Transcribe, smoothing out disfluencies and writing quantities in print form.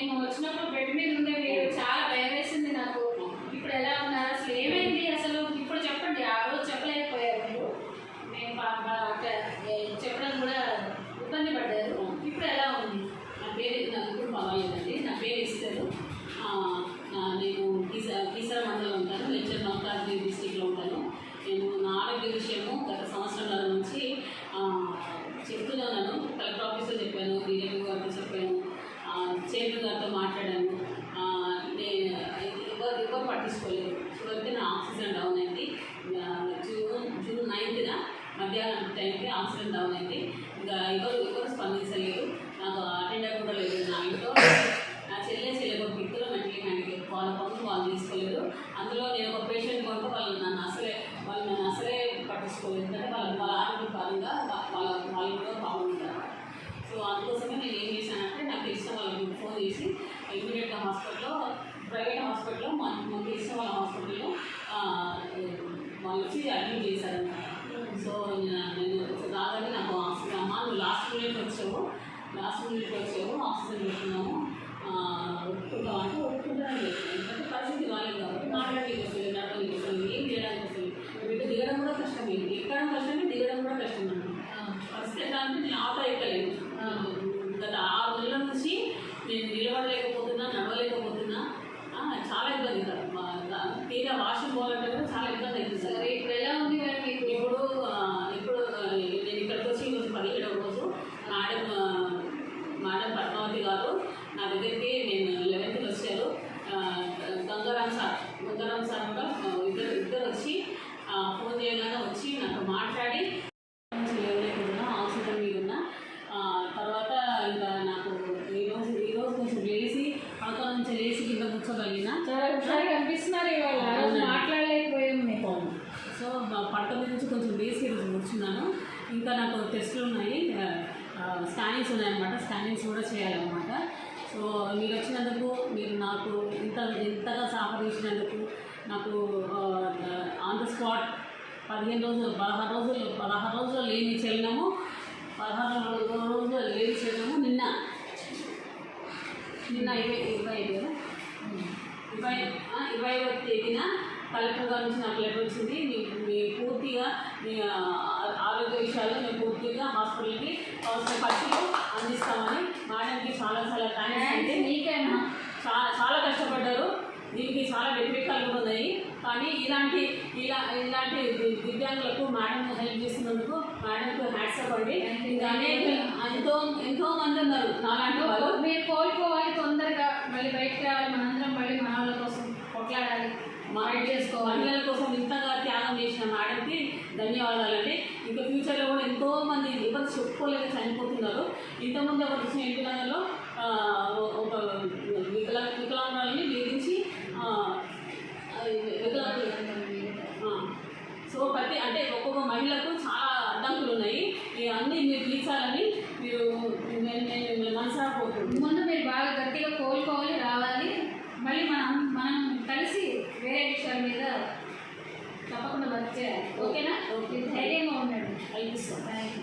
మేము వచ్చినప్పుడు బెడ్ మీద ఉండే మీరు చాలా భయం వేసింది నాకు. ఇప్పుడు ఎలా ఉన్నారు, అసలు ఏమైంది అసలు ఇప్పుడు చెప్పండి. ఆ రోజు చెప్పలేకపోయారు మీరు, మేము చెప్పడం కూడా ఇబ్బంది పడ్డారు. ఇప్పుడు ఎలా ఉంది? నా పేరు నాకు ఇప్పుడు పర్వాలేదండి. నా పేరు ఇస్తారు. నేను కీసర మండలం ఉంటాను, వెంచర్ మల్కాజ్గిరి డిస్టిక్లో ఉంటాను. నేను నా ఆరోగ్య విషయము గత సంవత్సరాల నుంచి చెప్తున్నాను. కలెక్టర్ ఆఫీస్లో చెప్పాను, డీఎంఓ గారితో చెప్పాను, చైర్మన్ గారితో మాట్లాడాను. ఎవరు పట్టించుకోలేదు. చివరికి నా ఆక్సిజన్ డౌన్ అయింది. జూన్ 9న మధ్యాహ్నం టైంకి ఆక్సిజన్ డౌన్ అయింది. ఇంకా ఎవరు స్పందించలేదు. నాకు అటెండర్ కూడా లేదు నా ఇంట్లో. నా చెల్లె ఒక వ్యక్తులు మెంటలీ హ్యాండిక్యాప్, వాళ్ళ పనులు వాళ్ళు తీసుకోలేదు. అందులో నేను ఒక పేషెంట్ కొంటే వాళ్ళు నన్ను అసలే పట్టించుకోలేదు. ఎందుకంటే వాళ్ళ ఆరోగ్యపరంగా వాళ్ళు కూడా బాగుంటారు. సో అందుకోసమే నేను ఏం చేశానంటే, నాకు ఇష్టం వాళ్ళకి ఫోన్ చేసి ఇమీడియట్గా హాస్పిటల్లో, ప్రైవేట్ హాస్పిటల్లో, మాకు ఇష్టం వాళ్ళ హాస్పిటల్లో వాళ్ళు వచ్చి అడ్మిట్ చేశారన్నమాట. సో నేను రాగానే నాకు ఆక్సిజన్, అమ్మ నువ్వు లాస్ట్ మినిట్కి వచ్చావు ఆక్సిజన్ పెట్టుకున్నాము, ఒప్పుకుంటావు అంటే ఒప్పుకుంటాను లేదు. ఎందుకంటే పరిస్థితి రాలేదు కాబట్టి మాట్లాడడానికి వస్తుంది, నడవడానికి వస్తుంది, ఏం చేయడానికి వస్తుంది. బిడ్డ దిగడం కూడా కష్టమే, ఎక్కడం కష్టమే, దిగడం కూడా కష్టం అన్నమాట. పరిస్థితి ఎట్లా అంటే నేను ఆటో ఎక్కలేదు. గత 6 నెలల నుంచి నేను నిలబడలేకపోతున్నా, నడవలేకపోతున్నా, చాలా ఇబ్బంది కదా. తీరా వాష్రూమ్ పోవాలంటే కూడా చాలా ఇబ్బంది అవుతుంది సార్. ఇప్పుడు ఎలా ఉంది మీకు? ఇప్పుడు నేను ఇక్కడికి వచ్చి ఈరోజు 17వ రోజు మేడం పద్మావతి గారు నా దగ్గరికి నేను 11th వచ్చారు. గంగారాం సార్ కూడా ఇద్దరు వచ్చి ఫోన్ చేయగానే వచ్చి నాతో మాట్లాడి లేవలేకుండా ఆక్సిజన్ మీద ఉన్న తర్వాత ఇంకా నాకు ఈరోజు కొంచెం లేచి పడక నుంచి లేచి కింద కూర్చోగలిగిన. చాలా హుషారుగా కనిపిస్తున్నారు ఇవాళ, మాట్లాడలేకపోయాము మీకు. సో పడక మీద నుంచి కొంచెం లేచి ఈరోజు కూర్చున్నాను. ఇంకా నాకు టెస్టులు ఉన్నాయి, స్కానింగ్స్ ఉన్నాయన్నమాట. స్కానింగ్స్ కూడా చేయాలన్నమాట. సో మీరు వచ్చినందుకు, మీరు నాకు ఇంతగా సహకరించినందుకు, నాకు ఆన్ ద స్పాట్ 16 రోజులు లేని చెల్లము, 16 రోజులు లేని చెల్లము. నిన్న 25వ తేదీన కలెక్టర్ గారి నుంచి నాకు లెటర్ వచ్చింది. మీ పూర్తిగా మీ ఆరోగ్య విషయాల్లో మేము పూర్తిగా హాస్పిటల్కి అవసరం ఖర్చులు అందిస్తామని. మేడంకి చాలా థ్యాంక్స్. అంటే మీకైనా చాలా కష్టపడ్డారు. దీనికి చాలా వ్యతిరేకాలు కూడా ఉన్నాయి. కానీ ఇలాంటి దివ్యాంగులకు మేడం హెల్ప్ చేస్తున్నందుకు మేడంకు హ్యాట్సప్ అండి. ఎంతో మంది ఉన్నారు నాలాంటి వాళ్ళు. మీరు కోలుకోవాలి, తొందరగా మళ్ళీ బయటకు రావాలి, మనందరం మళ్ళీ మన వాళ్ళ కోసం కొట్లాడాలి, ఫైట్ చేసుకోవాలి. మహిళల కోసం ఇంతగా త్యాగం చేసిన మేడంకి ధన్యవాదాలండి. ఇంకా ఫ్యూచర్లో కూడా ఎంతోమంది ఎవరు చెప్పుకోలేక చనిపోతున్నారు. ఇంతకుముందు ఒకటి వచ్చిన ఇంటి నగర్లో ఒక వికలాంగురాలని వేధించి సో అంటే ఒక్కొక్క మహిళకు చాలా అడ్డంకులు ఉన్నాయి. అన్నీ మీరు తీర్చాలని నేను మనసారా కోరుకుంటున్నాను. ముందు మీరు బాగా గట్టిగా కోలుకోవాలి, రావాలి, మళ్ళీ మనం కలిసి వేరే విషయాల మీద తప్పకుండా వర్క్ చేయాలి. ఓకేనా? ధైర్యంగా ఉండండి. Thank you so much.